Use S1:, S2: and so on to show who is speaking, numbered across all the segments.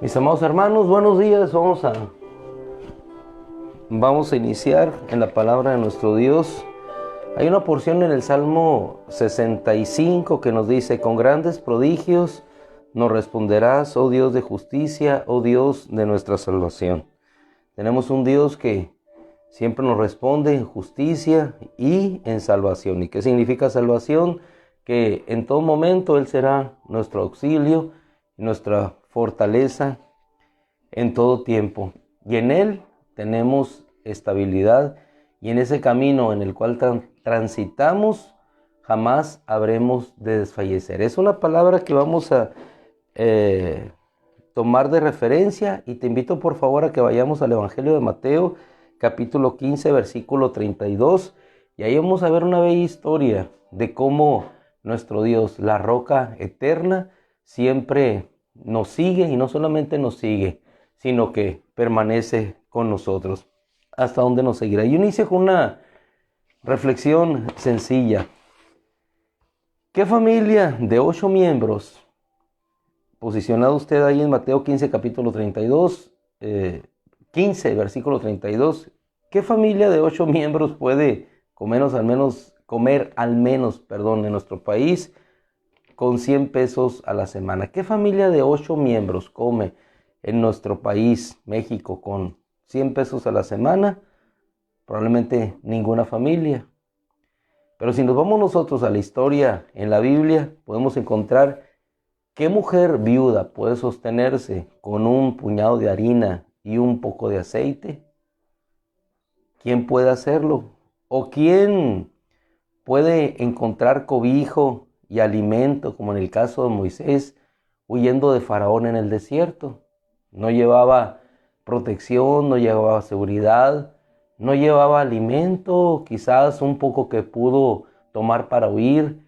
S1: Mis amados hermanos, buenos días. Vamos a iniciar en la palabra de nuestro Dios. Hay una porción en el Salmo 65 que nos dice: con grandes prodigios nos responderás, oh Dios de justicia, oh Dios de nuestra salvación. Tenemos un Dios que siempre nos responde en justicia y en salvación. ¿Y qué significa salvación? Que en todo momento Él será nuestro auxilio, nuestra fortaleza en todo tiempo. Y en Él tenemos estabilidad, y en ese camino en el cual transitamos jamás habremos de desfallecer. Es una palabra que vamos a tomar de referencia, y te invito por favor a que vayamos al Evangelio de Mateo, capítulo 15, versículo 32, y ahí vamos a ver una bella historia de cómo nuestro Dios, la roca eterna, siempre nos sigue, y no solamente nos sigue, sino que permanece con nosotros hasta donde nos seguirá. Yo inicio con una reflexión sencilla. ¿Qué familia de 8 miembros, posicionado usted ahí en Mateo 15, capítulo 32, 15, versículo 32, qué familia de 8 miembros puede comer al menos en nuestro país con 100 pesos a la semana? ¿Qué familia de 8 miembros come en nuestro país, México, con 100 pesos a la semana? Probablemente ninguna familia. Pero si nos vamos nosotros a la historia en la Biblia, podemos encontrar qué mujer viuda puede sostenerse con un puñado de harina y un poco de aceite. ¿Quién puede hacerlo? ¿O quién puede encontrar cobijo y alimento, como en el caso de Moisés, huyendo de Faraón en el desierto? No llevaba protección, no llevaba seguridad, no llevaba alimento, quizás un poco que pudo tomar para huir,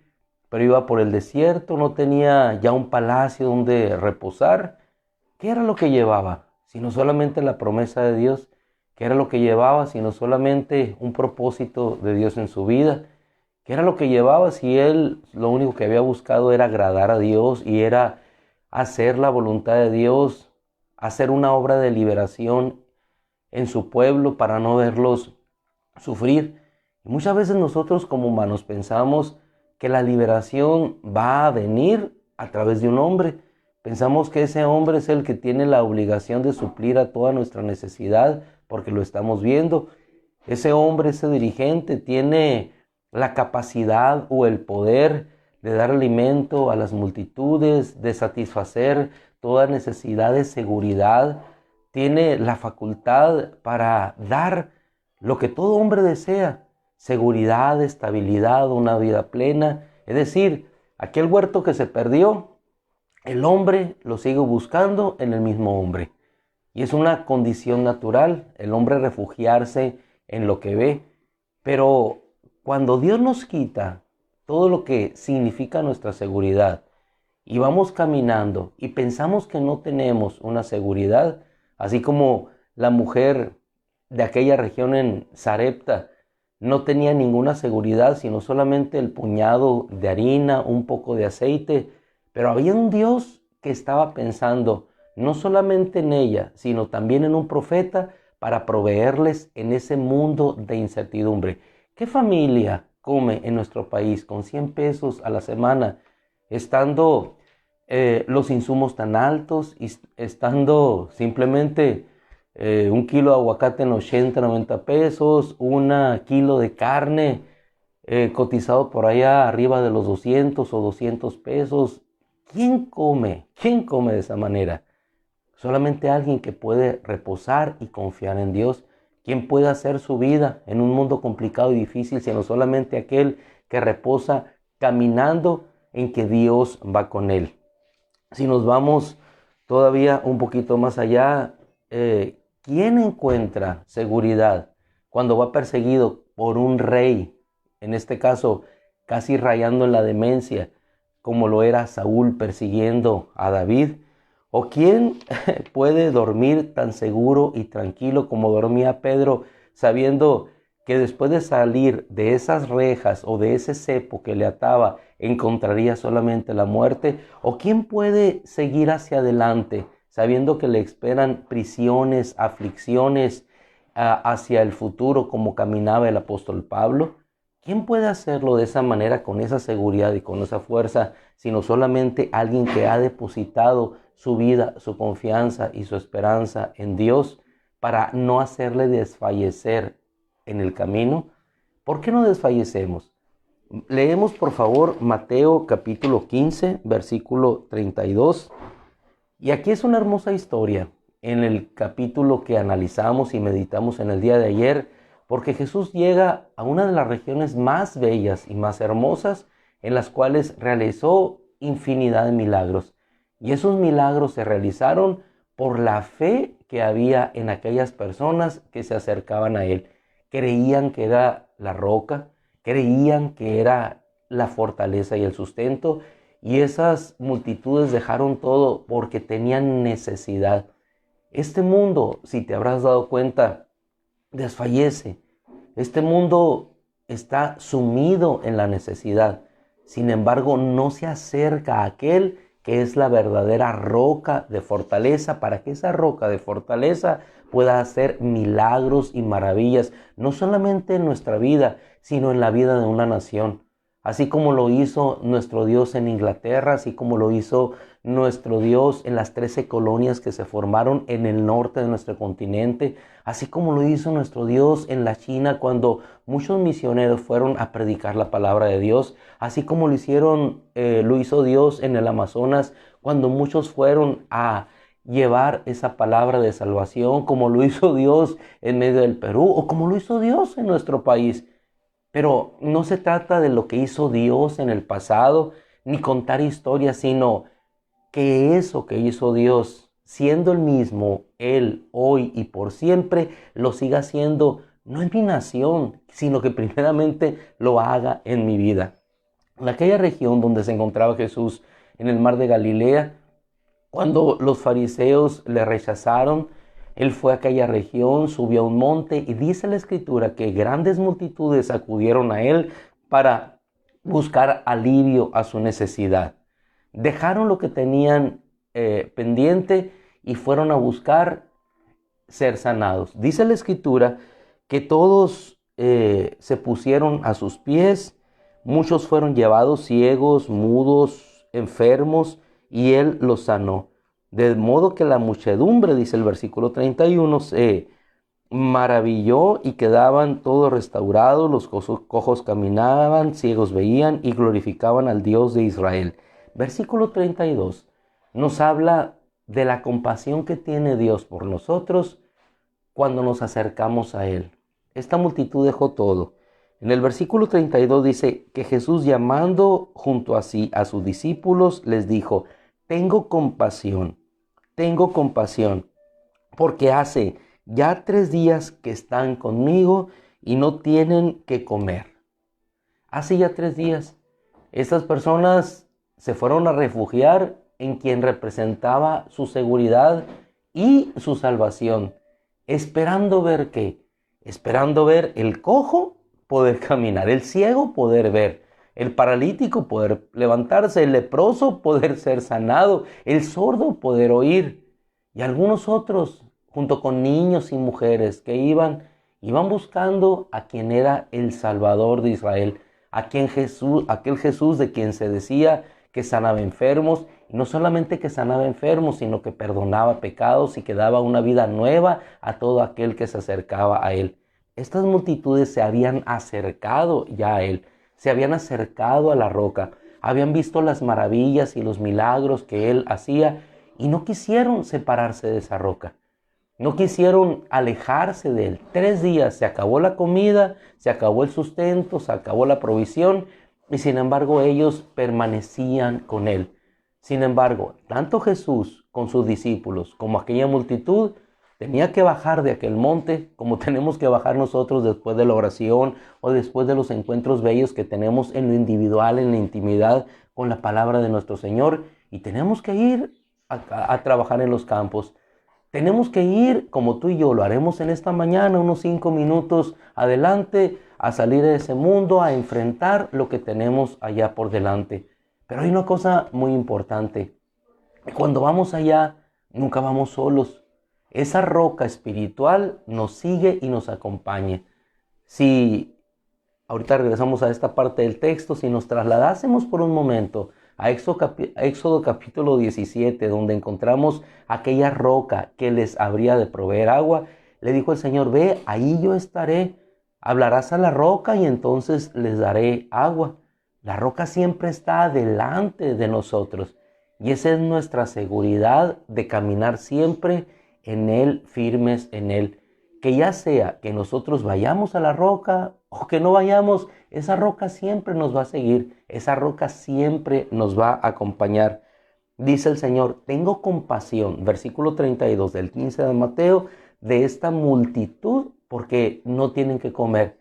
S1: pero iba por el desierto, no tenía ya un palacio donde reposar. ¿Qué era lo que llevaba? Sino solamente la promesa de Dios. ¿Qué era lo que llevaba? Sino solamente un propósito de Dios en su vida. ¿Qué era lo que llevaba si él lo único que había buscado era agradar a Dios y era hacer la voluntad de Dios, hacer una obra de liberación en su pueblo para no verlos sufrir? Y muchas veces nosotros como humanos pensamos que la liberación va a venir a través de un hombre. Pensamos que ese hombre es el que tiene la obligación de suplir a toda nuestra necesidad, porque lo estamos viendo. Ese hombre, ese dirigente, tiene la capacidad o el poder de dar alimento a las multitudes, de satisfacer toda necesidad de seguridad. Tiene la facultad para dar lo que todo hombre desea: seguridad, estabilidad, una vida plena. Es decir, aquel huerto que se perdió, el hombre lo sigue buscando en el mismo hombre. Y es una condición natural el hombre refugiarse en lo que ve. Pero cuando Dios nos quita todo lo que significa nuestra seguridad y vamos caminando y pensamos que no tenemos una seguridad, así como la mujer de aquella región en Sarepta no tenía ninguna seguridad, sino solamente el puñado de harina, un poco de aceite, pero había un Dios que estaba pensando no solamente en ella, sino también en un profeta para proveerles en ese mundo de incertidumbre. ¿Qué familia come en nuestro país con 100 pesos a la semana, estando los insumos tan altos y estando simplemente un kilo de aguacate en 80, 90 pesos, un kilo de carne cotizado por allá arriba de los 200 o 200 pesos? ¿Quién come? ¿Quién come de esa manera? Solamente alguien que puede reposar y confiar en Dios. ¿Quién puede hacer su vida en un mundo complicado y difícil, sino solamente aquel que reposa caminando en que Dios va con él? Si nos vamos todavía un poquito más allá, ¿quién encuentra seguridad cuando va perseguido por un rey? En este caso, casi rayando en la demencia, como lo era Saúl persiguiendo a David. ¿O quién puede dormir tan seguro y tranquilo como dormía Pedro, sabiendo que después de salir de esas rejas o de ese cepo que le ataba, encontraría solamente la muerte? ¿O quién puede seguir hacia adelante sabiendo que le esperan prisiones, aflicciones hacia el futuro, como caminaba el apóstol Pablo? ¿Quién puede hacerlo de esa manera, con esa seguridad y con esa fuerza, sino solamente alguien que ha depositado su vida, su confianza y su esperanza en Dios para no hacerle desfallecer en el camino? ¿Por qué no desfallecemos? Leemos por favor Mateo capítulo 15, versículo 32. Y aquí es una hermosa historia en el capítulo que analizamos y meditamos en el día de ayer, porque Jesús llega a una de las regiones más bellas y más hermosas, en las cuales realizó infinidad de milagros. Y esos milagros se realizaron por la fe que había en aquellas personas que se acercaban a Él. Creían que era la roca, creían que era la fortaleza y el sustento, y esas multitudes dejaron todo porque tenían necesidad. Este mundo, si te habrás dado cuenta, desfallece. Este mundo está sumido en la necesidad. Sin embargo, no se acerca a aquel que es la verdadera roca de fortaleza, para que esa roca de fortaleza pueda hacer milagros y maravillas, no solamente en nuestra vida, sino en la vida de una nación. Así como lo hizo nuestro Dios en Inglaterra, así como lo hizo nuestro Dios en las 13 colonias que se formaron en el norte de nuestro continente, así como lo hizo nuestro Dios en la China cuando muchos misioneros fueron a predicar la palabra de Dios, así como lo hizo Dios en el Amazonas cuando muchos fueron a llevar esa palabra de salvación, como lo hizo Dios en medio del Perú, o como lo hizo Dios en nuestro país. Pero no se trata de lo que hizo Dios en el pasado, ni contar historias, sino que eso que hizo Dios, siendo el mismo, Él, hoy y por siempre, lo siga haciendo, no en mi nación, sino que primeramente lo haga en mi vida. En aquella región donde se encontraba Jesús, en el mar de Galilea, cuando los fariseos le rechazaron, Él fue a aquella región, subió a un monte, y dice la Escritura que grandes multitudes acudieron a Él para buscar alivio a su necesidad. Dejaron lo que tenían pendiente y fueron a buscar ser sanados. Dice la Escritura que todos se pusieron a sus pies, muchos fueron llevados ciegos, mudos, enfermos, y Él los sanó. De modo que la muchedumbre, dice el versículo 31, se maravilló y quedaban todos restaurados, los cojos caminaban, ciegos veían y glorificaban al Dios de Israel. Versículo 32 nos habla de la compasión que tiene Dios por nosotros cuando nos acercamos a Él. Esta multitud dejó todo. En el versículo 32 dice que Jesús, llamando junto a sí a sus discípulos, les dijo: tengo compasión, porque hace ya 3 días que están conmigo y no tienen que comer. Hace ya 3 días. Estas personas se fueron a refugiar en quien representaba su seguridad y su salvación, esperando ver ¿qué? Esperando ver el cojo poder caminar, el ciego poder ver, el paralítico poder levantarse, el leproso poder ser sanado, el sordo poder oír, y algunos otros, junto con niños y mujeres, que iban buscando a quien era el Salvador de Israel, aquel Jesús de quien se decía que sanaba enfermos, y no solamente que sanaba enfermos, sino que perdonaba pecados y que daba una vida nueva a todo aquel que se acercaba a Él. Estas multitudes se habían acercado ya a Él, se habían acercado a la roca, habían visto las maravillas y los milagros que Él hacía y no quisieron separarse de esa roca. No quisieron alejarse de Él. 3 días, se acabó la comida, se acabó el sustento, se acabó la provisión, y sin embargo ellos permanecían con Él. Sin embargo, tanto Jesús con sus discípulos como aquella multitud tenía que bajar de aquel monte, como tenemos que bajar nosotros después de la oración o después de los encuentros bellos que tenemos en lo individual, en la intimidad con la palabra de nuestro Señor, y tenemos que ir a trabajar en los campos. Tenemos que ir, como tú y yo lo haremos en esta mañana, unos 5 minutos adelante, a salir de ese mundo, a enfrentar lo que tenemos allá por delante. Pero hay una cosa muy importante. Cuando vamos allá, nunca vamos solos. Esa roca espiritual nos sigue y nos acompaña. Si ahorita regresamos a esta parte del texto, si nos trasladásemos por un momento a Éxodo capítulo 17, donde encontramos aquella roca que les habría de proveer agua, le dijo el Señor, ve, ahí yo estaré, hablarás a la roca y entonces les daré agua. La roca siempre está delante de nosotros y esa es nuestra seguridad de caminar siempre en Él, firmes en Él. Que ya sea que nosotros vayamos a la roca o que no vayamos, esa roca siempre nos va a seguir, esa roca siempre nos va a acompañar. Dice el Señor, tengo compasión, versículo 32 del 15 de Mateo, de esta multitud porque no tienen que comer.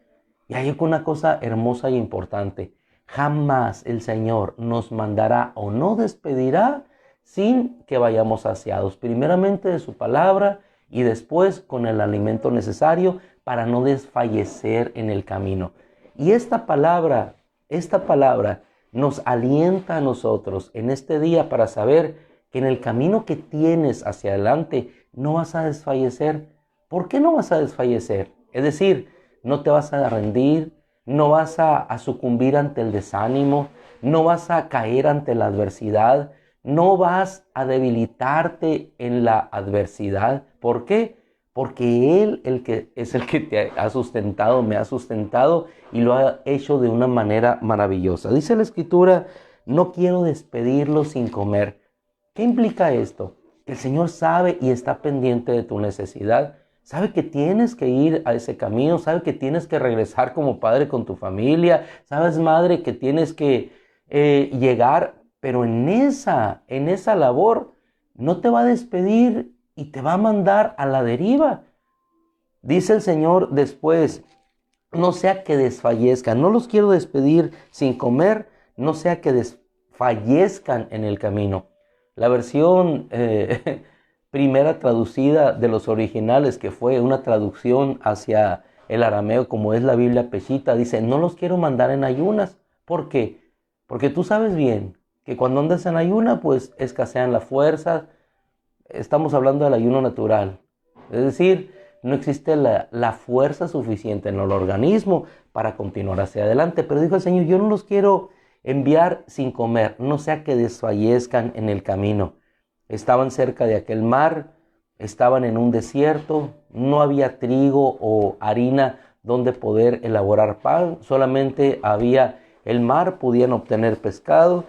S1: Y hay una cosa hermosa y importante, jamás el Señor nos mandará o no despedirá sin que vayamos saciados, primeramente de su palabra y después con el alimento necesario para no desfallecer en el camino. Y esta palabra nos alienta a nosotros en este día para saber que en el camino que tienes hacia adelante no vas a desfallecer. ¿Por qué no vas a desfallecer? Es decir, no te vas a rendir, no vas a sucumbir ante el desánimo, no vas a caer ante la adversidad, no vas a debilitarte en la adversidad. ¿Por qué? Porque Él es el que te ha sustentado, me ha sustentado y lo ha hecho de una manera maravillosa. Dice la Escritura, no quiero despedirlo sin comer. ¿Qué implica esto? Que el Señor sabe y está pendiente de tu necesidad. Sabe que tienes que ir a ese camino, sabe que tienes que regresar como padre con tu familia, sabes, madre, que tienes que llegar, pero en esa labor no te va a despedir y te va a mandar a la deriva. Dice el Señor después, no sea que desfallezcan, no los quiero despedir sin comer, no sea que desfallezcan en el camino. La versión primera traducida de los originales, que fue una traducción hacia el arameo como es la Biblia Peshitta, dice, no los quiero mandar en ayunas. ¿Por qué? Porque tú sabes bien que cuando andas en ayuna, pues escasean las fuerzas. Estamos hablando del ayuno natural. Es decir, no existe la fuerza suficiente en el organismo para continuar hacia adelante. Pero dijo el Señor, yo no los quiero enviar sin comer, no sea que desfallezcan en el camino. Estaban cerca de aquel mar, estaban en un desierto, no había trigo o harina donde poder elaborar pan, solamente había el mar, podían obtener pescado.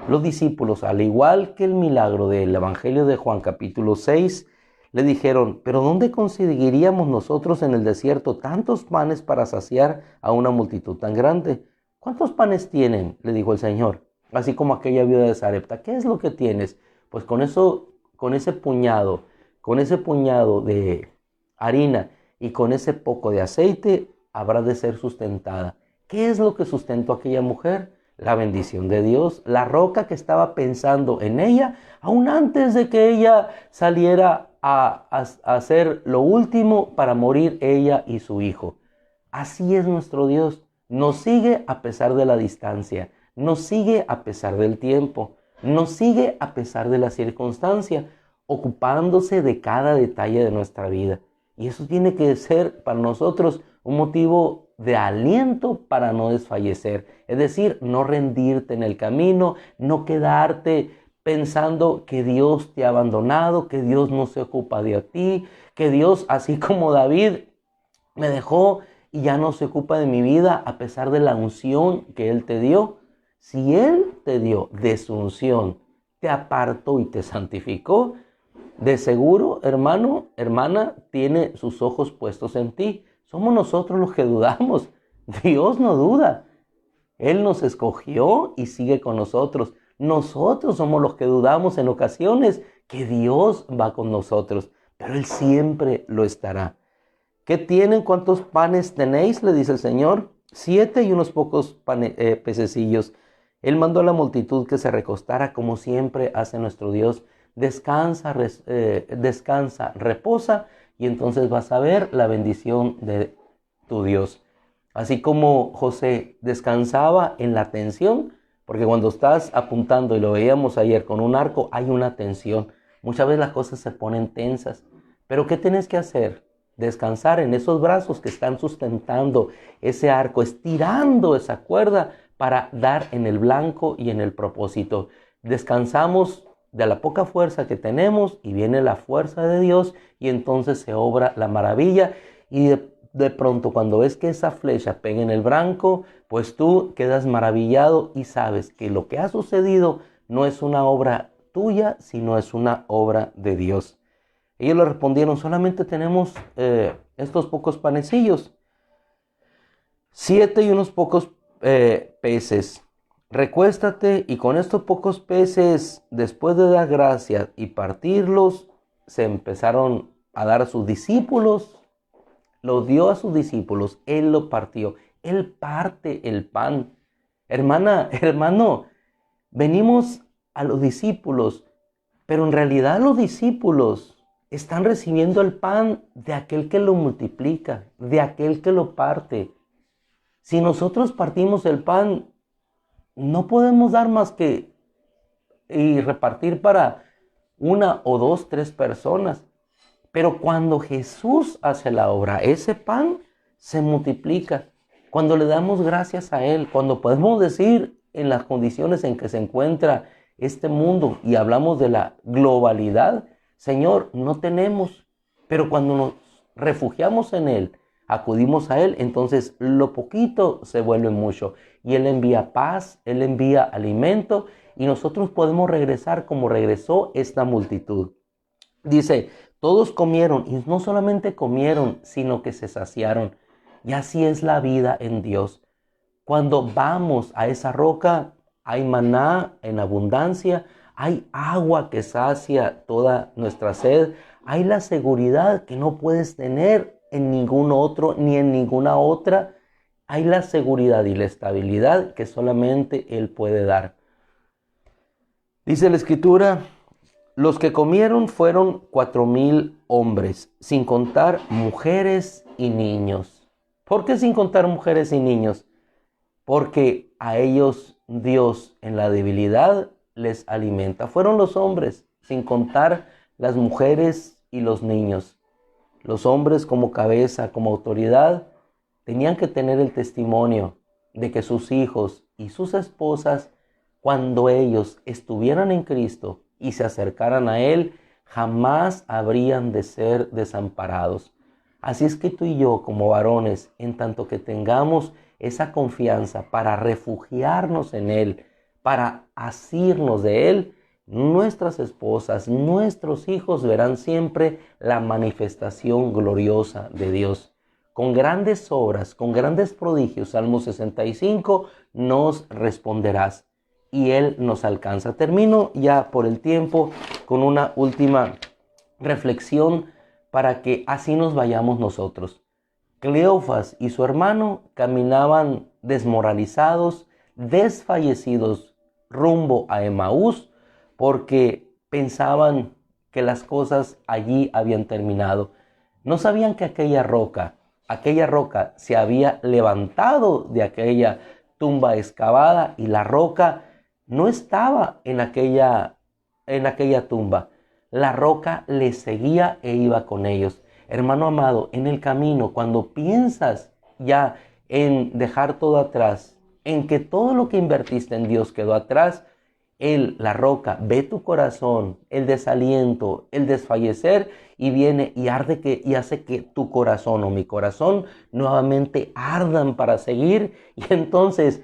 S1: Los discípulos, al igual que el milagro del Evangelio de Juan capítulo 6, le dijeron, ¿pero dónde conseguiríamos nosotros en el desierto tantos panes para saciar a una multitud tan grande? ¿Cuántos panes tienen?, le dijo el Señor. Así como aquella viuda de Sarepta, ¿qué es lo que tienes? Pues con ese puñado de harina y con ese poco de aceite habrá de ser sustentada. ¿Qué es lo que sustentó a aquella mujer? La bendición de Dios, la roca que estaba pensando en ella, aún antes de que ella saliera a hacer lo último para morir ella y su hijo. Así es nuestro Dios, nos sigue a pesar de la distancia, nos sigue a pesar del tiempo, nos sigue a pesar de la circunstancia, ocupándose de cada detalle de nuestra vida. Y eso tiene que ser para nosotros un motivo de aliento para no desfallecer. Es decir, no rendirte en el camino, no quedarte pensando que Dios te ha abandonado, que Dios no se ocupa de ti, que Dios, así como David, me dejó y ya no se ocupa de mi vida a pesar de la unción que Él te dio. Si Él te dio de su unción, te apartó y te santificó, de seguro, hermano, hermana, tiene sus ojos puestos en ti. Somos nosotros los que dudamos. Dios no duda. Él nos escogió y sigue con nosotros. Nosotros somos los que dudamos en ocasiones que Dios va con nosotros, pero Él siempre lo estará. ¿Qué tienen? ¿Cuántos panes tenéis?, le dice el Señor. 7 y unos pocos pececillos. Él mandó a la multitud que se recostara como siempre hace nuestro Dios. Descansa, reposa y entonces vas a ver la bendición de tu Dios. Así como José descansaba en la tensión, porque cuando estás apuntando, y lo veíamos ayer con un arco, hay una tensión. Muchas veces las cosas se ponen tensas. Pero ¿qué tienes que hacer? Descansar en esos brazos que están sustentando ese arco, estirando esa cuerda para dar en el blanco y en el propósito. Descansamos de la poca fuerza que tenemos y viene la fuerza de Dios y entonces se obra la maravilla y de pronto cuando ves que esa flecha pega en el blanco, pues tú quedas maravillado y sabes que lo que ha sucedido no es una obra tuya, sino es una obra de Dios. Ellos le respondieron, solamente tenemos estos pocos panecillos, 7 y unos pocos peces. Recuéstate y con estos pocos peces, después de dar gracias y partirlos, se empezaron a dar a sus discípulos, lo dio a sus discípulos, Él lo partió, Él parte el pan. Hermana, hermano, venimos a los discípulos, pero en realidad los discípulos están recibiendo el pan de aquel que lo multiplica, de aquel que lo parte. Si nosotros partimos el pan, no podemos dar más que y repartir para 1 o 2, 3 personas. Pero cuando Jesús hace la obra, ese pan se multiplica. Cuando le damos gracias a Él, cuando podemos decir en las condiciones en que se encuentra este mundo y hablamos de la globalidad, Señor, no tenemos, pero cuando nos refugiamos en Él, acudimos a Él, entonces lo poquito se vuelve mucho. Y Él envía paz, Él envía alimento y nosotros podemos regresar como regresó esta multitud. Dice, todos comieron y no solamente comieron, sino que se saciaron. Y así es la vida en Dios. Cuando vamos a esa roca, hay maná en abundancia, hay agua que sacia toda nuestra sed, hay la seguridad que no puedes tener en ningún otro ni en ninguna otra, hay la seguridad y la estabilidad que solamente Él puede dar. Dice la Escritura, los que comieron fueron 4,000 hombres, sin contar mujeres y niños. ¿Por qué sin contar mujeres y niños? Porque a ellos Dios en la debilidad les alimenta. Fueron los hombres, sin contar las mujeres y los niños. Los hombres como cabeza, como autoridad, tenían que tener el testimonio de que sus hijos y sus esposas, cuando ellos estuvieran en Cristo y se acercaran a Él, jamás habrían de ser desamparados. Así es que tú y yo, como varones, en tanto que tengamos esa confianza para refugiarnos en Él, para asirnos de Él, nuestras esposas, nuestros hijos verán siempre la manifestación gloriosa de Dios. Con grandes obras, con grandes prodigios, Salmo 65, nos responderás y Él nos alcanza. Termino ya por el tiempo con una última reflexión para que así nos vayamos nosotros. Cleofas y su hermano caminaban desmoralizados, desfallecidos rumbo a Emaús porque pensaban que las cosas allí habían terminado. No sabían que aquella roca se había levantado de aquella tumba excavada y la roca no estaba en aquella tumba. La roca les seguía e iba con ellos. Hermano amado, en el camino, cuando piensas ya en dejar todo atrás, en que todo lo que invertiste en Dios quedó atrás, Él, la roca, ve tu corazón, el desaliento, el desfallecer y viene y hace que tu corazón o mi corazón nuevamente ardan para seguir. Y entonces,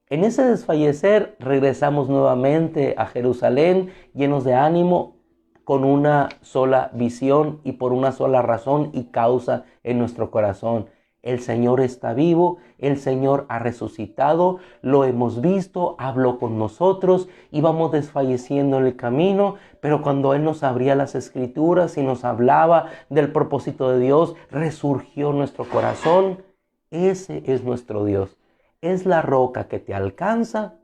S1: en ese desfallecer, regresamos nuevamente a Jerusalén llenos de ánimo, con una sola visión y por una sola razón y causa en nuestro corazón. El Señor está vivo, el Señor ha resucitado, lo hemos visto, habló con nosotros, íbamos desfalleciendo en el camino, pero cuando Él nos abría las Escrituras y nos hablaba del propósito de Dios, resurgió nuestro corazón. Ese es nuestro Dios. Es la roca que te alcanza,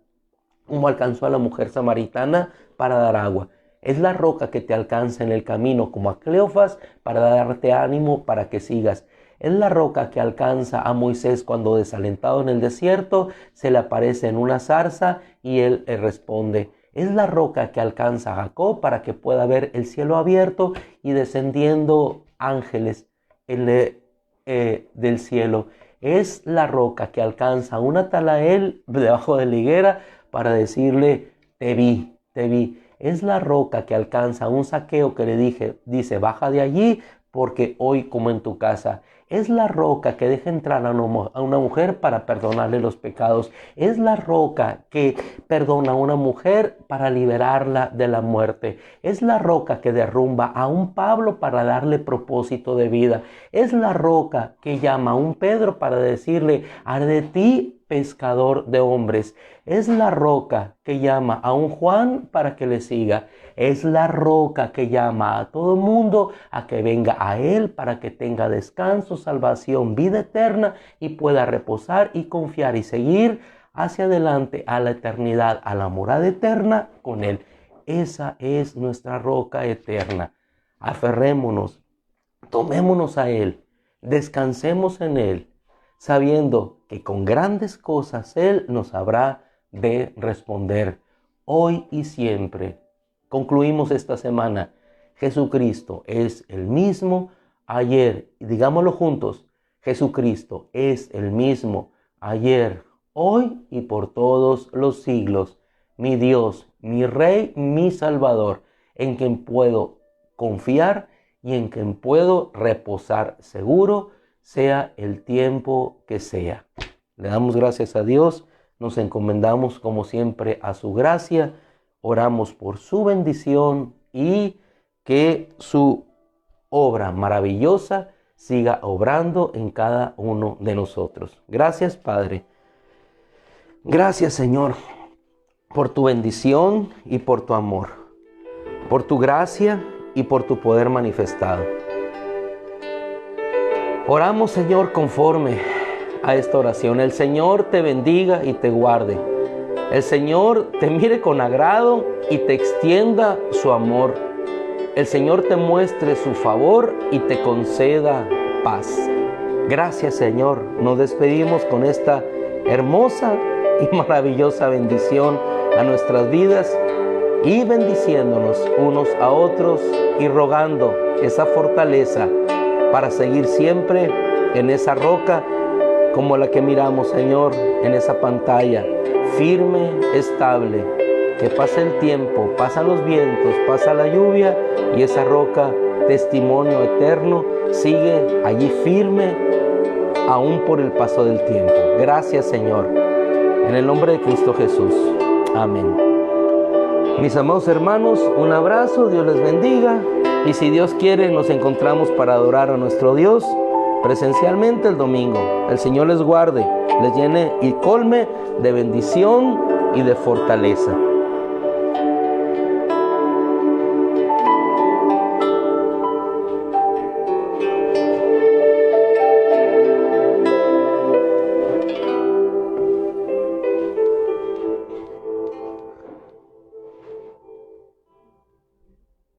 S1: como alcanzó a la mujer samaritana para dar agua. Es la roca que te alcanza en el camino, como a Cleofas, para darte ánimo para que sigas. Es la roca que alcanza a Moisés cuando, desalentado en el desierto, se le aparece en una zarza y él responde. Es la roca que alcanza a Jacob para que pueda ver el cielo abierto y descendiendo ángeles del cielo. Es la roca que alcanza a un Natanael debajo de la higuera para decirle, te vi, te vi. Es la roca que alcanza a un Zaqueo que dice, baja de allí porque hoy como en tu casa. Es la roca que deja entrar a una mujer para perdonarle los pecados. Es la roca que perdona a una mujer para liberarla de la muerte. Es la roca que derrumba a un Pablo para darle propósito de vida. Es la roca que llama a un Pedro para decirle, haré de ti pescador de hombres. Es la roca que llama a un Juan para que le siga. Es la roca que llama a todo mundo a que venga a él para que tenga descanso, salvación, vida eterna y pueda reposar y confiar y seguir hacia adelante a la eternidad, a la morada eterna con él. Esa es nuestra roca eterna. Aferrémonos, tomémonos a él, descansemos en él, sabiendo que con grandes cosas él nos habrá de responder hoy y siempre. Concluimos esta semana. Jesucristo es el mismo ayer. Y digámoslo juntos. Jesucristo es el mismo ayer, hoy y por todos los siglos. Mi Dios, mi Rey, mi Salvador, en quien puedo confiar y en quien puedo reposar seguro, sea el tiempo que sea. Le damos gracias a Dios. Nos encomendamos como siempre a su gracia. Oramos por su bendición y que su obra maravillosa siga obrando en cada uno de nosotros. Gracias, Padre. Gracias, Señor, por tu bendición y por tu amor, por tu gracia y por tu poder manifestado. Oramos, Señor, conforme a esta oración. El Señor te bendiga y te guarde. El Señor te mire con agrado y te extienda su amor. El Señor te muestre su favor y te conceda paz. Gracias, Señor. Nos despedimos con esta hermosa y maravillosa bendición a nuestras vidas y bendiciéndonos unos a otros y rogando esa fortaleza para seguir siempre en esa roca como la que miramos, Señor, en esa pantalla, firme, estable, que pasa el tiempo, pasan los vientos, pasa la lluvia y esa roca, testimonio eterno, sigue allí firme aún por el paso del tiempo. Gracias, Señor, en el nombre de Cristo Jesús. Amén. Mis amados hermanos, un abrazo, Dios les bendiga y si Dios quiere nos encontramos para adorar a nuestro Dios presencialmente el domingo. El Señor les guarde, les llene y colme de bendición y de fortaleza.